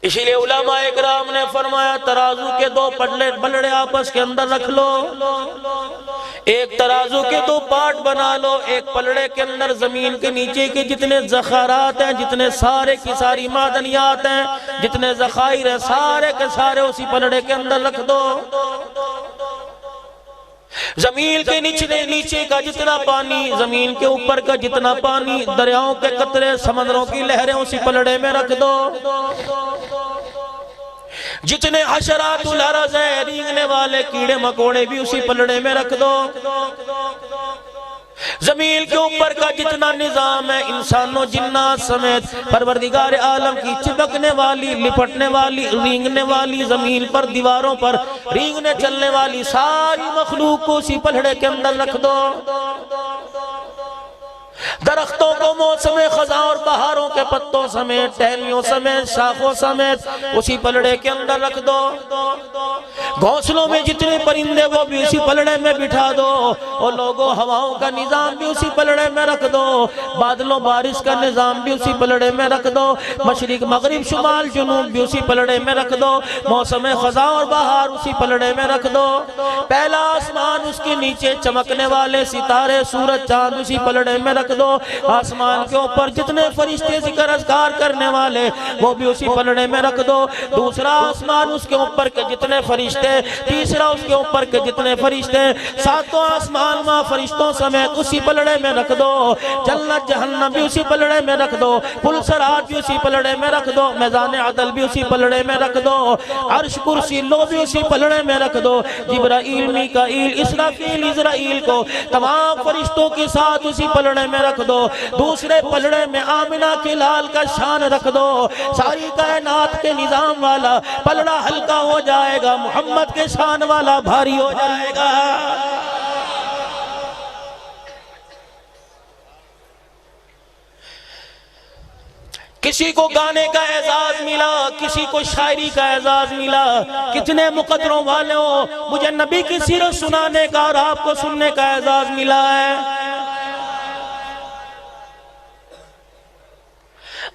اسی لیے علماء اکرام نے فرمایا ترازو کے دو بلڑے آپس کے اندر رکھ لو، ایک ترازو کے دو پارٹ بنا لو، ایک پلڑے کے اندر زمین کے نیچے کے جتنے ذخائرات ہیں، جتنے سارے کی ساری معدنیات ہیں، جتنے ذخائر ہیں، سارے کے سارے اسی پلڑے کے اندر رکھ دو۔ زمین کے نیچے کا جتنا پانی، زمین کے اوپر کا جتنا پانی، دریاؤں کے قطرے، سمندروں کی لہریں اسی پلڑے میں رکھ دو۔ جتنے حشرات الارض ہیں، رینگنے والے کیڑے مکوڑے بھی اسی پلڑے میں رکھ دو۔ زمین کے اوپر کا جتنا نظام ہے، انسانوں جنات سمیت پروردگار عالم کی چپکنے والی، لپٹنے والی، رینگنے والی، زمین پر دیواروں پر رینگنے چلنے والی ساری مخلوق کو اسی پلڑے کے اندر رکھ دو۔ درختوں کو موسم خزاں اور بہاروں کے پتوں سمیت، ٹہنیوں سمیت، شاخوں سمیت اسی پلڑے کے اندر رکھ دو۔ گھونسلوں میں جتنے پرندے وہ بھی اسی پلڑے میں بٹھا دو، اور لوگوں ہواؤں کا نظام بھی اسی پلڑے میں رکھ دو، بادلوں بارش کا نظام بھی اسی پلڑے میں رکھ دو، مشرق مغرب شمال جنوب بھی اسی پلڑے میں رکھ دو، موسم خزاں اور بہار اسی پلڑے میں رکھ دو۔ پہلا آسمان، اس کے نیچے چمکنے والے ستارے، سورج، چاند اسی پلڑے میں رکھ دو۔ آسمان کے اوپر جتنے فرشتے ذکر اذکار کرنے والے وہ بھی اسی پلڑے میں رکھ دو۔ دوسرا آسمان، اس کے اوپر کے جتنے فرشتے، تیسرا اس کے اوپر کے جتنے فرشتے، ساتوں آسمان ماں فرشتوں سمیت اسی پلڑے میں رکھ دو۔ جنت جہنم بھی اسی پلڑے میں رکھ دو، پل صراط بھی اسی پلڑے میں رکھ دو، میدان عدل بھی اسی پلڑے میں رکھ دو، عرش کرسی لو بھی اسی پلڑے میں رکھ دو۔ جبرائیل، میکائیل، اسرافیل، عزرائیل کو تمام فرشتوں کے ساتھ اسی پلڑے میں رکھ دو۔ دوسرے پلڑے میں آمنہ کے لال کا شان رکھ دو۔ ساری کائنات کے نظام والا پلڑا ہلکا ہو جائے گا، محمد کے شان والا بھاری ہو جائے گا۔ کسی کو گانے کا اعزاز ملا، کسی کو شاعری کا اعزاز ملا، کتنے مقدروں والے ہو، مجھے نبی کی سیرت سنانے کا اور آپ کو سننے کا اعزاز ملا ہے۔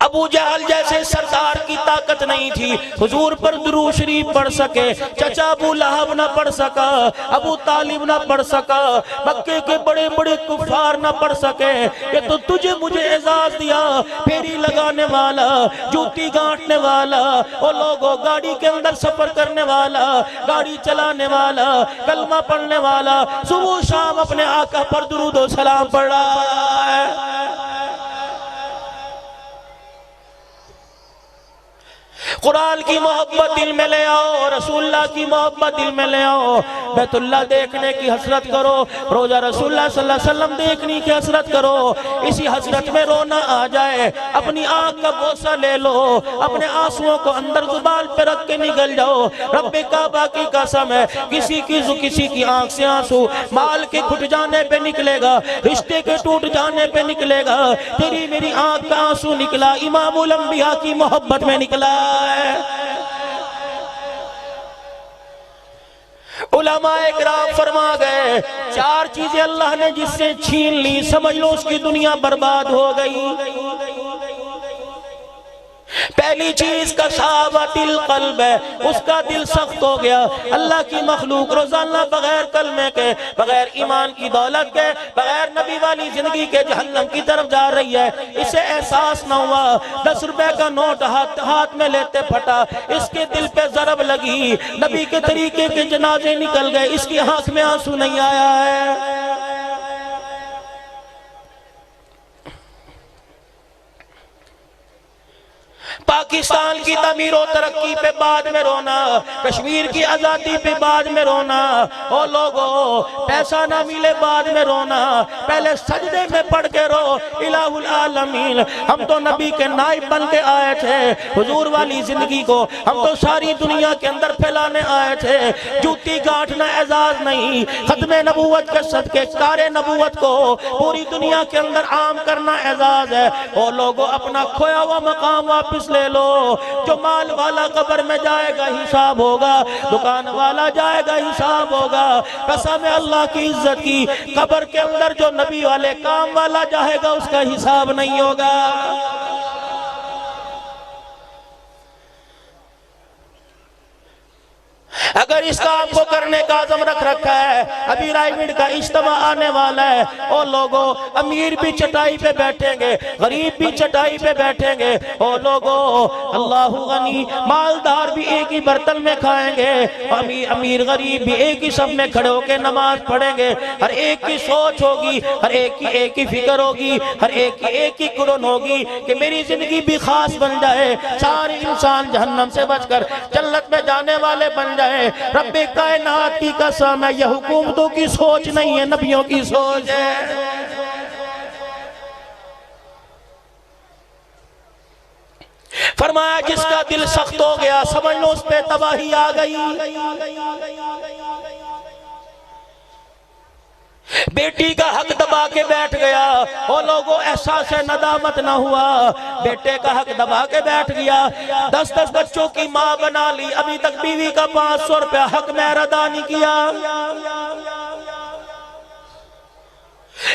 ابو جہل جیسے سردار کی طاقت نہیں تھی حضور پر درود شریف پڑھ سکے، چچا ابو لہب نہ پڑھ سکا، ابو طالب نہ پڑھ سکا، مکے کے بڑے بڑے کفار نہ پڑھ سکے، یہ تو تجھے مجھے اعزاز دیا، پھیری لگانے والا، جوتی گانٹنے والا، وہ لوگوں گاڑی کے اندر سفر کرنے والا، گاڑی چلانے والا، کلمہ پڑھنے والا، صبح شام اپنے آقا پر درود و سلام پڑھ رہا ہے۔ قرآن کی محبت دل میں لے آؤ، رسول اللہ کی محبت دل میں لے آؤ، بیت اللہ دیکھنے کی حسرت کرو، روزہ رسول اللہ صلی اللہ علیہ وسلم دیکھنے کی حسرت کرو، اسی حسرت میں رونا آ جائے، اپنی آنکھ کا بوسہ لے لو، اپنے آنسوؤں کو اندر زبان پہ رکھ کے نگل جاؤ۔ رب کعبہ کی قسم ہے، کسی کی آنکھ سے آنسو مال کے کھٹ جانے پہ نکلے گا، رشتے کے ٹوٹ جانے پہ نکلے گا، تیری میری آنکھ کا آنسو نکلا امام الانبیاء کی محبت میں نکلا ہے۔ علماء اکرام فرما گئے، چار چیزیں اللہ نے جس سے چھین لی سمجھ لو اس کی دنیا برباد ہو گئی۔ پہلی چیز کا صحابت القلب ہے، اس کا دل سخت ہو گیا۔ اللہ کی مخلوق روزانہ بغیر کلمے کے، بغیر ایمان کی دولت کے، بغیر نبی والی زندگی کے جہنم کی طرف جا رہی ہے، اسے احساس نہ ہوا۔ 10 روپے کا نوٹ ہاتھ میں لیتے پھٹا، اس کے دل پہ ضرب لگی، نبی کے طریقے کے جنازے نکل گئے، اس کی آنکھ میں آنسو نہیں آیا ہے۔ پاکستان کی تعمیر و ترقی پہ بعد میں رونا، کشمیر کی آزادی پہ بعد میں رونا، او لوگوں پیسہ نہ ملے بعد میں رونا، پہلے سجدے میں پڑھ کے رو الہ العالمین۔ ہم تو نبی کے نائب بن کے آئے تھے، حضور والی زندگی کو ہم تو ساری دنیا کے اندر پھیلانے آئے تھے۔ جوتی گانٹنا اعزاز نہیں، ختم نبوت کے صدقے کار نبوت کو پوری دنیا کے اندر عام کرنا اعزاز ہے۔ او لوگوں اپنا کھویا ہوا مقام واپس لے لو، جو مال والا قبر میں جائے گا حساب ہوگا، دکان والا جائے گا حساب ہوگا۔ قسم اللہ کی عزت کی، قبر کے اندر جو نبی والے کام والا جائے گا اس کا حساب نہیں ہوگا۔ اگر اس کام کو کرنے کا عزم رکھ رکھا ہے، ابھی رائیوڈ کا اجتماع آنے والا ہے، او لوگوں امیر بھی چٹائی پہ بیٹھیں گے، غریب بھی چٹائی پہ بیٹھیں گے، او لوگوں اللہ غنی مالدار بھی ایک ہی برتن میں کھائیں گے، امیر غریب بھی ایک ہی صف میں کھڑے ہو کے نماز پڑھیں گے، ہر ایک کی سوچ ہوگی، ہر ایک کی فکر ہوگی، ہر ایک کی قرن ہوگی کہ میری زندگی بھی خاص بن جائے، سارے انسان جہنم سے بچ کر جنت میں جانے والے بن جائے۔ رب کائنات کی قسم ہے، یہ حکومتوں کی سوچ نہیں ہے، نبیوں کی سوچ ہے۔ فرمایا جس کا دل سخت ہو گیا سمجھ لو اس پہ تباہی آ گئی۔ بیٹی کا حق دبا کے بیٹھ گیا، وہ لوگوں احساس ندامت نہ ہوا، بیٹے کا حق دبا کے بیٹھ گیا، 10 بچوں کی ماں بنا لی، ابھی تک بیوی کا 500 روپیہ حق مہر ادا نہیں کیا،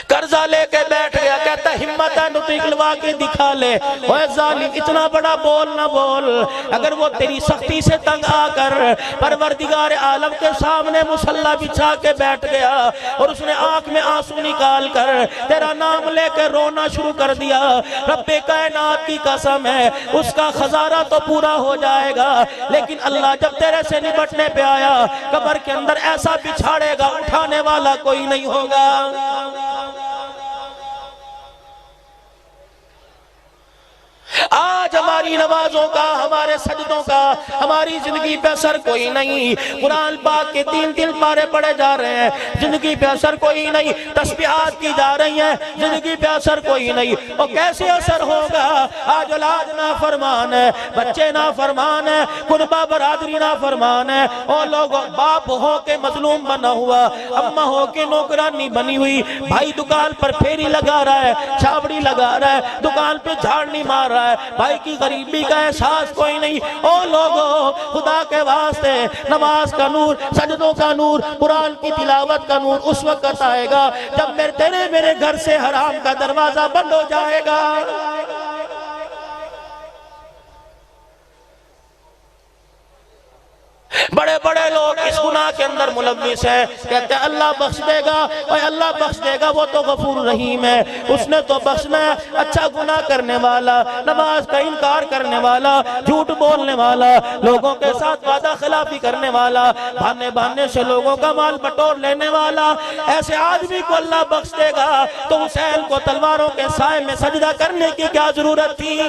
قرضہ لے کے بیٹھ گیا، کہتا ہمت ہے تو نکلوا کے دکھا لے۔ اوہ ظالم اتنا بڑا بول نہ بول، اگر وہ تیری سختی سے تنگ آ کر پروردگار عالم کے سامنے مصلی بچھا کے بیٹھ گیا اور اس نے آنکھ میں آنسو نکال کر تیرا نام لے کے رونا شروع کر دیا، رب کائنات کی قسم ہے اس کا خزانہ تو پورا ہو جائے گا، لیکن اللہ جب تیرے سے نبٹنے پہ آیا قبر کے اندر ایسا بچھاڑے گا اٹھانے والا کوئی نہیں ہوگا۔ آج ہماری نمازوں کا، ہمارے سجدوں کا، ہماری زندگی پہ اثر کوئی نہیں، قرآن پاک کے 3 پارے پڑھے جا رہے ہیں، زندگی پہ اثر کوئی نہیں، تسبیحات کی جا رہی ہیں، زندگی پہ اثر کوئی نہیں، اور کیسے اثر ہوگا؟ آج اولاد نافرمان ہے، بچے نافرمان ہے، کنبہ برادری نافرمان ہے، اور لوگ باپ ہو کے مظلوم بنا ہوا، اماں ہو کے نوکرانی بنی ہوئی، بھائی دکان پر پھیری لگا رہا ہے، چھاوڑی لگا رہا ہے، دکان پہ جھاڑ نہیں مار رہا ہے، بھائی کی غریبی کا احساس کوئی نہیں۔ او لوگوں خدا کے واسطے نماز کا نور، سجدوں کا نور، قرآن کی تلاوت کا نور اس وقت آئے گا جب میرے گھر سے حرام کا دروازہ بند ہو جائے گا۔ بڑے بڑے لوگ اس گناہ کے اندر ملوث ہیں، کہتے ہیں اللہ بخش دے گا، اور اللہ بخش دے گا، وہ تو غفور رحیم ہے، اس نے تو بخشنا ہے۔ اچھا گناہ کرنے والا، نماز کا انکار کرنے والا، جھوٹ بولنے والا، لوگوں کے ساتھ وعدہ خلافی کرنے والا، بہانے سے لوگوں کا مال بٹور لینے والا، ایسے آدمی کو اللہ بخش دے گا تو حسین کو تلواروں کے سائے میں سجدہ کرنے کی کیا ضرورت تھی؟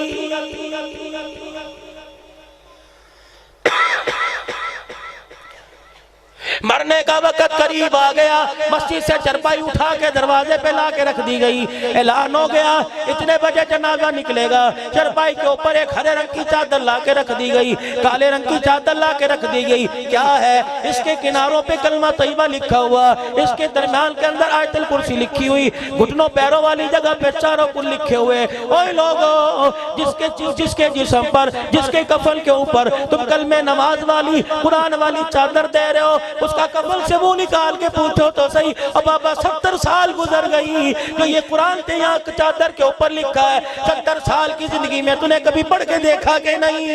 مرنے کا وقت قریب آ گیا، مسجد سے چرپائی اٹھا کے دروازے پہ لا کے رکھ دی گئی، اعلان ہو گیا اتنے بجے جنازہ نکلے گا، چرپائی کے اوپر ایک ہرے رنگ کی چادر لا کے رکھ دی گئی، کالے رنگ کی چادر لا کے رکھ دی گئی، کیا ہے؟ اس کے کناروں پہ کلمہ طیبہ لکھا ہوا، اس کے درمیان کے اندر آیت الکرسی لکھی ہوئی، گھٹنوں پیروں والی جگہ پہ چاروں کل لکھے ہوئے۔ اوہ لوگوں جس کے جسم پر، جس کے کفن کے اوپر تم کلمہ نماز والی، قرآن والی چادر دے رہے ہو، اس کا کفن سے منہ نکال کے پوچھو تو صحیح، اب بابا 70 سال گزر گئی تو یہ قرآن تے یہاں چادر کے اوپر لکھا ہے، 70 سال کی زندگی میں تو نے کبھی پڑھ کے دیکھا کہ نہیں؟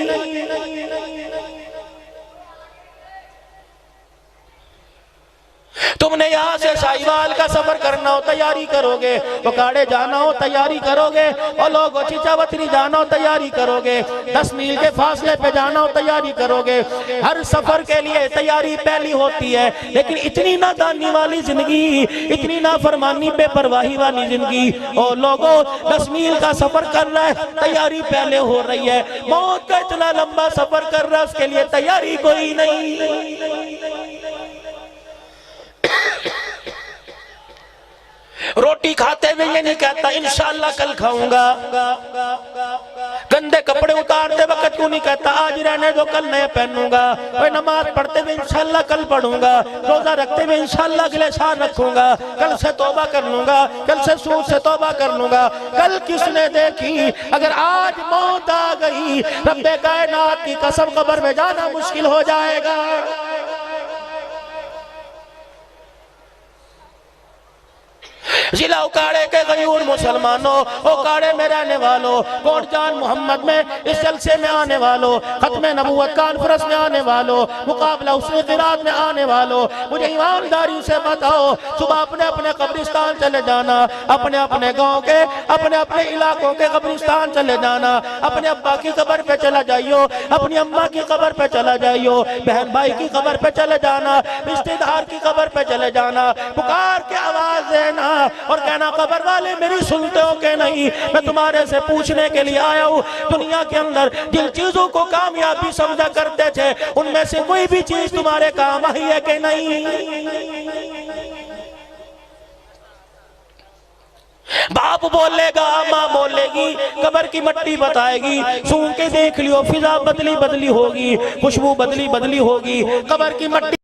تم نے یہاں سے سائیوال کا سفر کرنا ہو تیاری کرو گے، بکاڑے جانا ہو تیاری کرو گے، اور لوگوں چیچا وطنی جانا ہو تیاری کرو گے، 10 میل کے فاصلے پہ جانا ہو تیاری کرو گے، ہر سفر کے لیے تیاری پہلی ہوتی ہے، لیکن اتنی نادانی والی زندگی، اتنی نافرمانی بے پرواہی والی زندگی، اور لوگوں 10 میل کا سفر کر رہا ہے تیاری پہلے ہو رہی ہے، موت کا اتنا لمبا سفر کر رہا ہے اس کے لیے تیاری کوئی نہیں۔ روٹی کھاتے ہوئے یہ نہیں کہتا انشاءاللہ کل کھاؤں گا، گندے کپڑے اتارتے وقت کیوں نہیں کہتا آج رہنے دو کل نئے پہنوں گا، نماز پڑھتے ہوئے انشاءاللہ کل پڑھوں گا، روزہ رکھتے ہوئے انشاءاللہ اگلے سال رکھوں گا، کل سے توبہ کر لوں گا، کل سے سود سے توبہ کر لوں گا، کل کس نے دیکھی؟ اگر آج موت آ گئی رب کائنات کی قسم قبر میں جانا مشکل ہو جائے گا۔ ضلع اکاڑے کے غیور مسلمانوں، اکاڑے میں رہنے والوں، کوٹ جان محمد میں اس جلسے میں آنے والوں، ختم نبوت کانفرنس میں آنے والوں، مقابلہ حسن قرات میں آنے والوں، مجھے ایمانداری سے بتاؤ، صبح اپنے اپنے قبرستان چلے جانا، اپنے اپنے گاؤں کے، اپنے اپنے علاقوں کے قبرستان چلے جانا، اپنے ابا کی قبر پہ چلا جائیو، اپنی اماں کی قبر پہ چلا جائیو، بہن بھائی کی قبر پہ چلے جانا، رشتہ دار کی قبر پہ چلے جانا، پکار کے آواز دینا اور کہنا قبر والے میری سنتے ہو کہ نہیں، میں تمہارے سے پوچھنے کے لیے آیا ہوں، دنیا کے اندر جن چیزوں کو کامیابی سمجھا کرتے تھے ان میں سے کوئی بھی چیز تمہارے کام آئی ہے کہ نہیں؟ باپ بولے گا، ماں بولے گی، قبر کی مٹی بتائے گی، سون کے دیکھ لیو، فضا بدلی بدلی ہوگی، خوشبو بدلی بدلی ہوگی، قبر کی مٹی